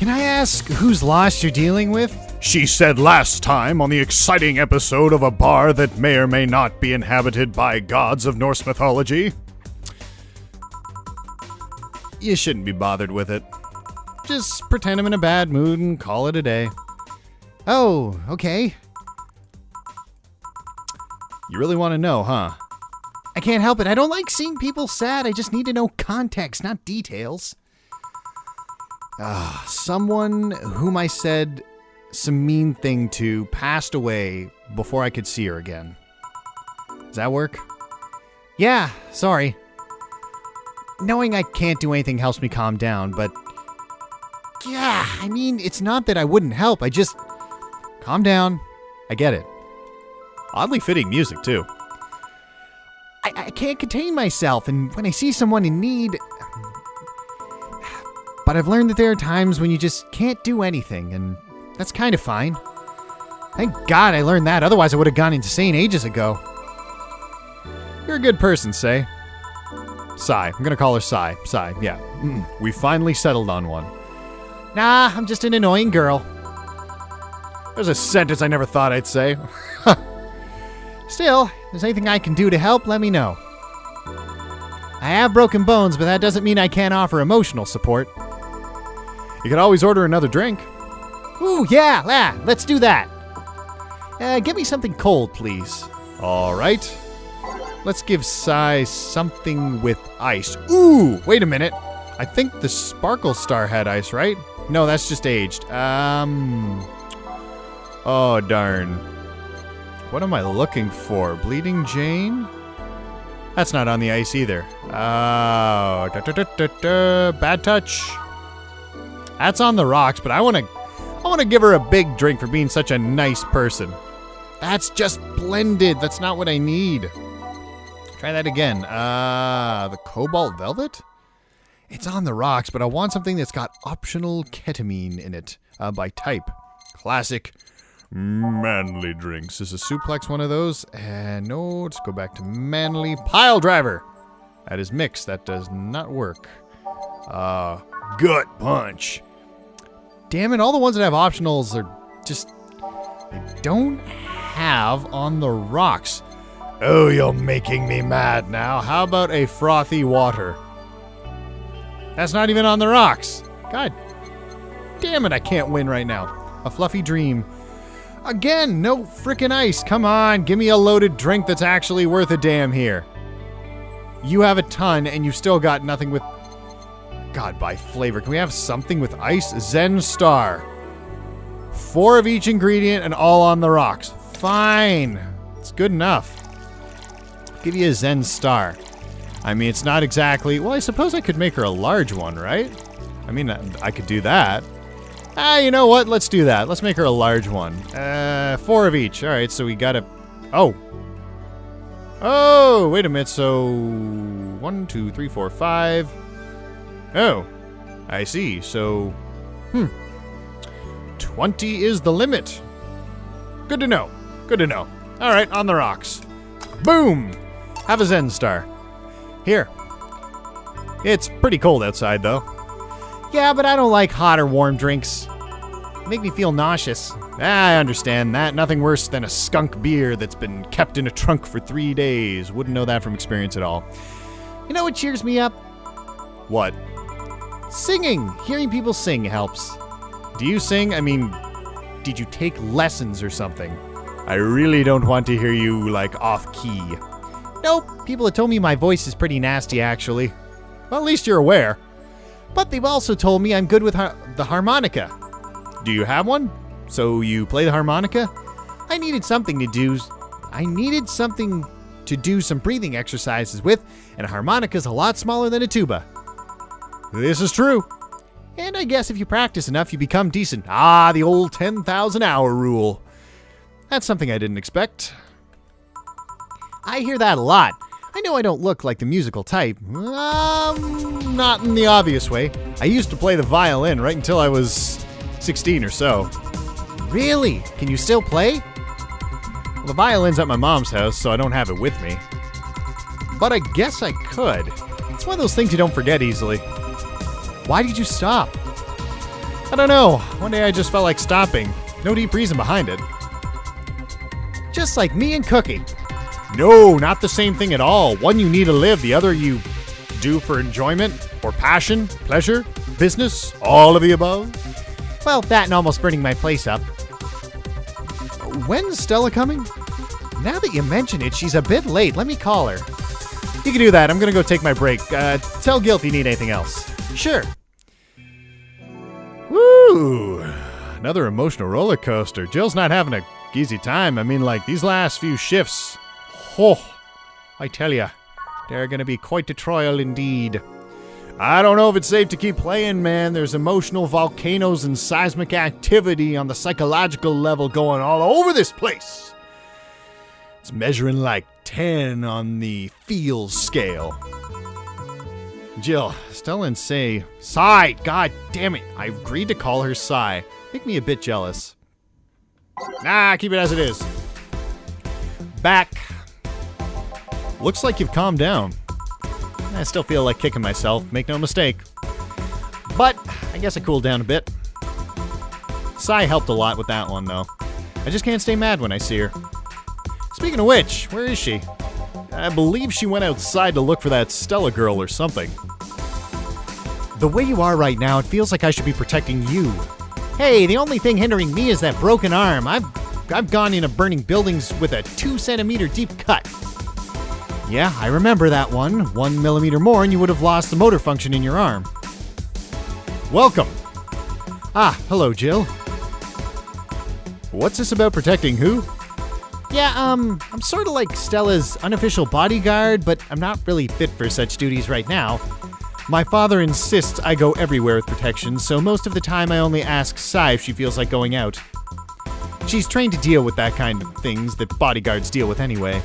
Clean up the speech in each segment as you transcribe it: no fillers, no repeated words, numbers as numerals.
Can I ask whose loss you're dealing with? She said last time on the exciting episode of a bar that may or may not be inhabited by gods of Norse mythology. You shouldn't be bothered with it. Just pretend I'm in a bad mood and call it a day. Oh, okay. You really want to know, huh? I can't help it. I don't like seeing people sad. I just need to know context, not details. Someone whom I said some mean thing to passed away before I could see her again. Does that work? Yeah, sorry. Knowing I can't do anything helps me calm down, but... yeah, I mean, it's not that I wouldn't help. I just... calm down. I get it. Oddly fitting music, too. I can't contain myself, and when I see someone in need... but I've learned that there are times when you just can't do anything, and that's kind of fine. Thank God I learned that, otherwise I would have gone insane ages ago. You're a good person, Sei. Sai. I'm gonna call her Sai. Sai, yeah. We finally settled on one. Nah, I'm just an annoying girl. There's a sentence I never thought I'd say. Still, if there's anything I can do to help, let me know. I have broken bones, but that doesn't mean I can't offer emotional support. You can always order another drink. Ooh, yeah, let's do that. Get me something cold, please. All right. Let's give Sai something with ice. Ooh, wait a minute. I think the Sparkle Star had ice, right? No, that's just aged. Oh, darn. What am I looking for? Bleeding Jane? That's not on the ice either. Oh, bad touch. That's on the rocks, but I want to give her a big drink for being such a nice person. That's just blended. That's not what I need. Try that again. The Cobalt Velvet? It's on the rocks, but I want something that's got optional ketamine in it by type. Classic manly drinks. Is a suplex one of those? No, let's go back to manly. Pile driver. That is mixed. That does not work. Gut punch. Damn it, all the ones that have optionals are just... they don't have on the rocks. Oh, you're making me mad now. How about a frothy water? That's not even on the rocks. God damn it, I can't win right now. A fluffy dream. Again, no frickin' ice. Come on, give me a loaded drink that's actually worth a damn here. You have a ton, and you've still got nothing with... God, by flavor. Can we have something with ice? Zen Star. 4 of each ingredient and all on the rocks. Fine. It's good enough. I'll give you a Zen Star. I mean, it's not exactly... well, I suppose I could make her a large one, right? I mean, I could do that. You know what? Let's do that. Let's make her a large one. 4 of each. All right, so we gotta... oh. Oh, wait a minute. So 1, 2, 3, 4, 5. Oh, I see. So, 20 is the limit. Good to know. Good to know. All right, on the rocks. Boom! Have a Zen Star. Here. It's pretty cold outside, though. Yeah, but I don't like hot or warm drinks. They make me feel nauseous. I understand that. Nothing worse than a skunk beer that's been kept in a trunk for 3 days. Wouldn't know that from experience at all. You know what cheers me up? What? Singing. Hearing people sing helps. Do you sing? I mean, did you take lessons or something? I really don't want to hear you, like, off-key. Nope. People have told me my voice is pretty nasty, actually. Well, at least you're aware. But they've also told me I'm good with the harmonica. Do you have one? So you play the harmonica? I needed something to do some breathing exercises with, and a harmonica's a lot smaller than a tuba. This is true. And I guess if you practice enough, you become decent. The old 10,000 hour rule. That's something I didn't expect. I hear that a lot. I know I don't look like the musical type. Not in the obvious way. I used to play the violin right until I was 16 or so. Really? Can you still play? Well, the violin's at my mom's house, so I don't have it with me. But I guess I could. It's one of those things you don't forget easily. Why did you stop? I don't know. One day I just felt like stopping. No deep reason behind it. Just like me and cooking. No, not the same thing at all. One you need to live, the other you do for enjoyment or passion, pleasure, business, all of the above. Well, that and almost burning my place up. When's Stella coming? Now that you mention it, she's a bit late. Let me call her. You can do that. I'm gonna go take my break. Tell Gil if you need anything else. Sure. Woo! Another emotional roller coaster. Jill's not having a easy time. I mean, like, these last few shifts. Oh, I tell ya, they're gonna be quite a trial indeed. I don't know if it's safe to keep playing, man. There's emotional volcanoes and seismic activity on the psychological level going all over this place. It's measuring like 10 on the feels scale. Jill, Stella and Sei, god damn it. I agreed to call her Sei. Make me a bit jealous. Nah, keep it as it is. Back. Looks like you've calmed down. I still feel like kicking myself, make no mistake. But I guess I cooled down a bit. Sei helped a lot with that one, though. I just can't stay mad when I see her. Speaking of which, where is she? I believe she went outside to look for that Stella girl or something. The way you are right now, it feels like I should be protecting you. Hey, the only thing hindering me is that broken arm. I've gone into burning buildings with a 2-centimeter deep cut. Yeah, I remember that one. 1 millimeter more and you would have lost the motor function in your arm. Welcome. Ah, hello, Jill. What's this about protecting who? Yeah, I'm sort of like Stella's unofficial bodyguard, but I'm not really fit for such duties right now. My father insists I go everywhere with protection, so most of the time I only ask Sei if she feels like going out. She's trained to deal with that kind of things that bodyguards deal with anyway.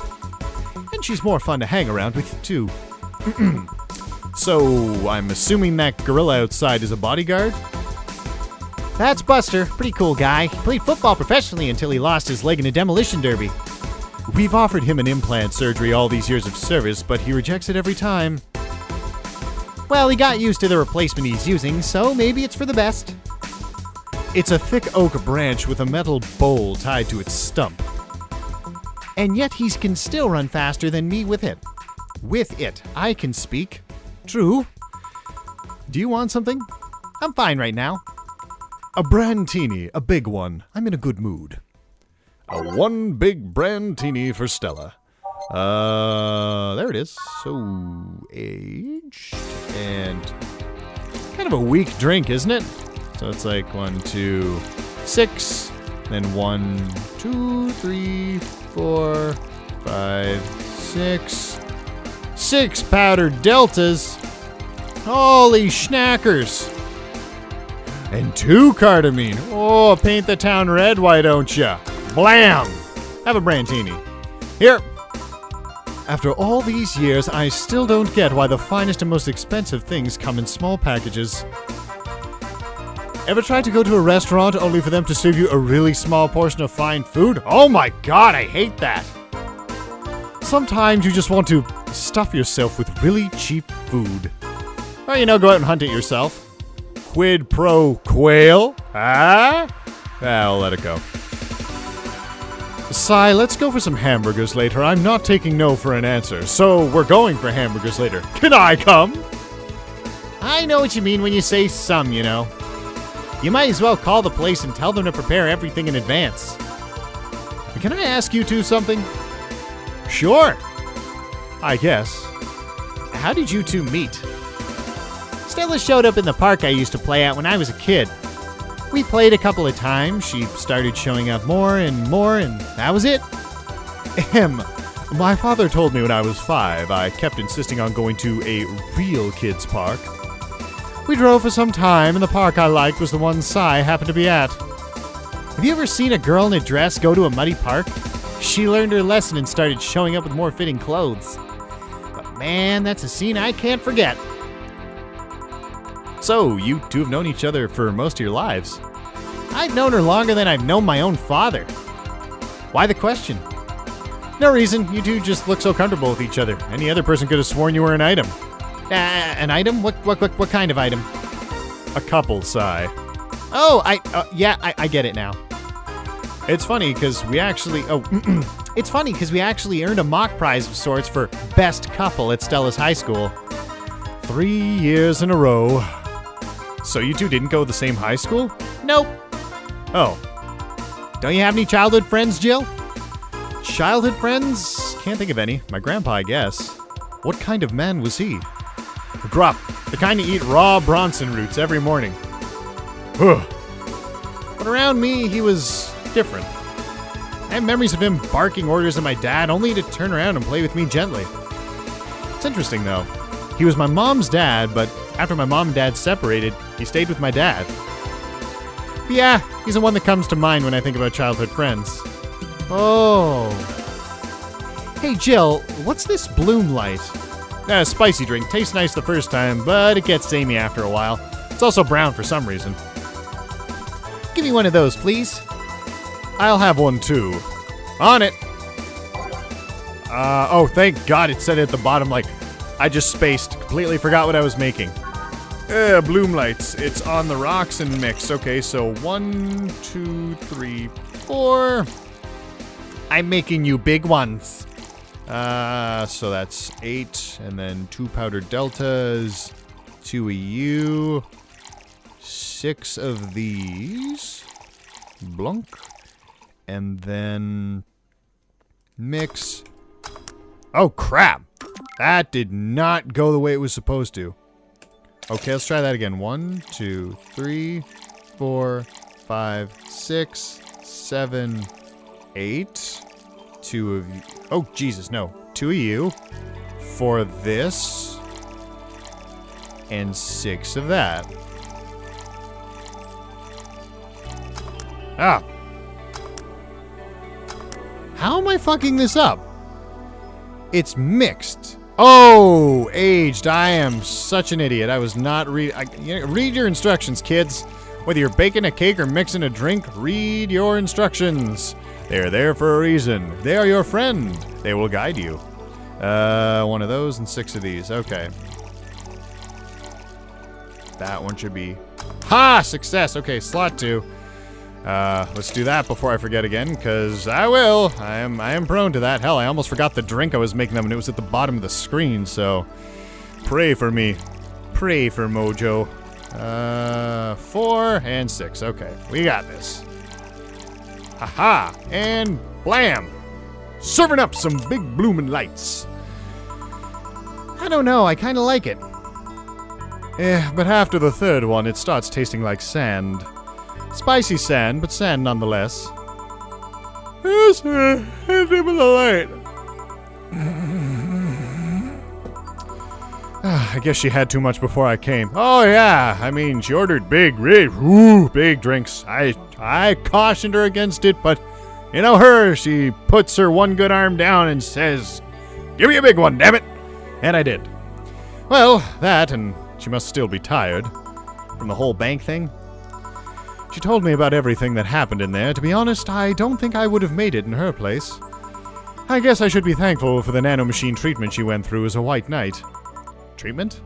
And she's more fun to hang around with, too. So, I'm assuming that gorilla outside is a bodyguard? That's Buster. Pretty cool guy. He played football professionally until he lost his leg in a demolition derby. We've offered him an implant surgery all these years of service, but he rejects it every time. Well, he got used to the replacement he's using, so maybe it's for the best. It's a thick oak branch with a metal bowl tied to its stump. And yet he can still run faster than me with it. With it, I can speak. True. Do you want something? I'm fine right now. A brandtini, a big one. I'm in a good mood. A one big brandtini for Stella. There it is. So, aged. And kind of a weak drink, isn't it? So it's like 1, 2, 6. Then 1, 2, 3, 4, 5, 6. 6 powdered deltas. Holy schnackers. And 2 cardamine. Oh, paint the town red, why don't ya? Blam! Have a brandtini. Here. After all these years, I still don't get why the finest and most expensive things come in small packages. Ever tried to go to a restaurant only for them to serve you a really small portion of fine food? Oh my god, I hate that! Sometimes you just want to stuff yourself with really cheap food. Or, go out and hunt it yourself. Quid pro quail? Ah? I'll let it go. Sei, let's go for some hamburgers later. I'm not taking no for an answer, so we're going for hamburgers later. Can I come? I know what you mean when you say some, You might as well call the place and tell them to prepare everything in advance. Can I ask you two something? Sure. I guess. How did you two meet? Stella showed up in the park I used to play at when I was a kid. We played a couple of times. She started showing up more, and that was it. My father told me when I was 5, I kept insisting on going to a real kids' park. We drove for some time, and the park I liked was the one Sei happened to be at. Have you ever seen a girl in a dress go to a muddy park? She learned her lesson and started showing up with more fitting clothes. But man, that's a scene I can't forget. So, you two have known each other for most of your lives. I've known her longer than I've known my own father. Why the question? No reason. You two just look so comfortable with each other. Any other person could have sworn you were an item. An item? What kind of item? A couple, Sei. Oh, I get it now. It's funny because we actually, it's funny because we actually earned a mock prize of sorts for best couple at Stella's high school. 3 years in a row. So you two didn't go to the same high school? Nope. Oh. Don't you have any childhood friends, Jill? Childhood friends? Can't think of any. My grandpa, I guess. What kind of man was he? Gruff. The kind to eat raw Bronson roots every morning. Ugh. But around me, he was different. I have memories of him barking orders at my dad only to turn around and play with me gently. It's interesting, though. He was my mom's dad, but after my mom and dad separated, he stayed with my dad. But yeah, he's the one that comes to mind when I think about childhood friends. Oh. Hey, Jill, what's this Bloom Light? A spicy drink. Tastes nice the first time, but it gets samey after a while. It's also brown for some reason. Give me one of those, please. I'll have one too. On it. Oh, thank God it said it at the bottom, like, I just spaced. Completely forgot what I was making. Bloom Lights. It's on the rocks and mixed. Okay, so 1, 2, 3, 4. I'm making you big ones. So that's 8, and then 2 powdered deltas, 2 of you, 6 of these, blunk, and then mix. Oh crap! That did not go the way it was supposed to. Okay, let's try that again. 1, 2, 3, 4, 5, 6, 7, 8. 2 of you. Oh, Jesus, no. 2 of you. For this. And 6 of that. Ah. How am I fucking this up? It's mixed. Oh, aged. I am such an idiot. I was not read your instructions, kids. Whether you're baking a cake or mixing a drink, read your instructions. They're there for a reason. They are your friend. They will guide you. 1 of those and 6 of these. Okay. That one should be... Ha! Success! Okay, slot 2. Let's do that before I forget again, because I will. I am prone to that. Hell, I almost forgot the drink I was making them, and it was at the bottom of the screen, so... Pray for me. Pray for Mojo. 4 and 6. Okay, we got this. Haha! And blam! Serving up some big bloomin' lights. I don't know, I kinda like it. But after the third one, it starts tasting like sand. Spicy sand, but sand nonetheless. Yes, hit me with the light. I guess she had too much before I came. Oh yeah, I mean, she ordered big drinks. I cautioned her against it, but you know her, she puts her one good arm down and says, "Give me a big one, damn it!" And I did. Well, that, and she must still be tired from the whole bank thing. She told me about everything that happened in there. To be honest, I don't think I would have made it in her place. I guess I should be thankful for the nanomachine treatment she went through as a white knight. Treatment?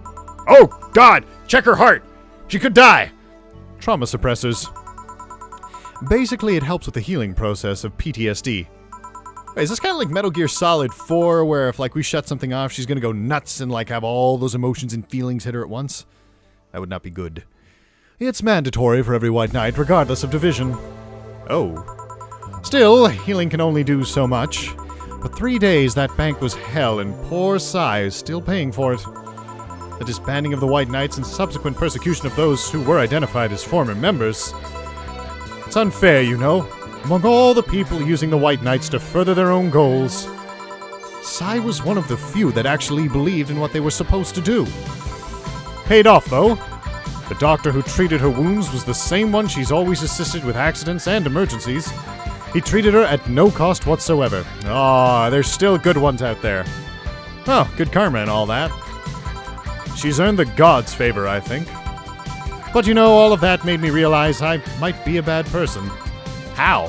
Oh, God! Check her heart! She could die! Trauma suppressors. Basically, it helps with the healing process of PTSD. Wait, is this kind of like Metal Gear Solid 4, where if, like, we shut something off, she's gonna go nuts and, like, have all those emotions and feelings hit her at once? That would not be good. It's mandatory for every white knight, regardless of division. Oh. Still, healing can only do so much. For 3 days, that bank was hell, and poor Sai is still paying for it. The disbanding of the White Knights and subsequent persecution of those who were identified as former members. It's unfair, you know, among all the people using the White Knights to further their own goals. Sai was one of the few that actually believed in what they were supposed to do. Paid off, though. The doctor who treated her wounds was the same one she's always assisted with accidents and emergencies. He treated her at no cost whatsoever. Ah, there's still good ones out there. Oh, good karma and all that. She's earned the gods' favor, I think. But you know, all of that made me realize I might be a bad person. How?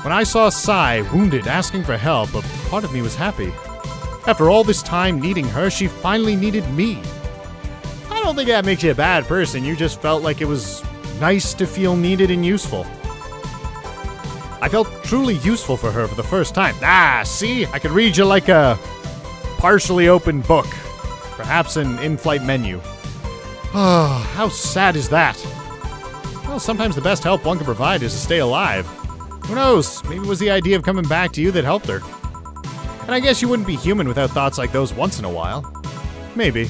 When I saw Sai wounded, asking for help, a part of me was happy. After all this time needing her, she finally needed me. I don't think that makes you a bad person. You just felt like it was nice to feel needed and useful. I felt truly useful for her for the first time. Ah, see? I could read you like a partially open book. Perhaps an in-flight menu. Oh, how sad is that? Well, sometimes the best help one can provide is to stay alive. Who knows? Maybe it was the idea of coming back to you that helped her. And I guess you wouldn't be human without thoughts like those once in a while. Maybe.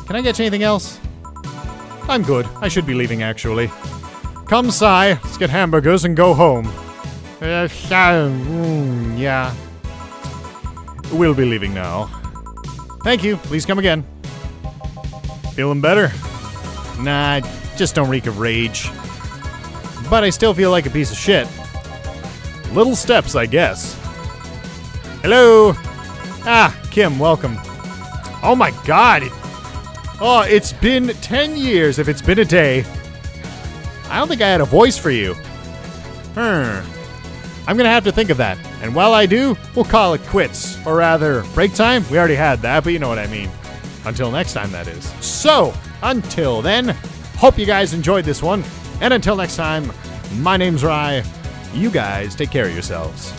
Can I get you anything else? I'm good. I should be leaving, actually. Come, Sai. Let's get hamburgers and go home. Yeah. We'll be leaving now. Thank you. Please come again. Feeling better? Nah, just don't reek of rage. But I still feel like a piece of shit. Little steps, I guess. Hello? Ah, Kim, welcome. Oh my god! It's been 10 years if it's been a day. I don't think I had a voice for you. I'm gonna have to think of that. And while I do, we'll call it quits. Or rather, break time? We already had that, but you know what I mean. Until next time, that is. So, until then, hope you guys enjoyed this one. And until next time, my name's Rye. You guys take care of yourselves.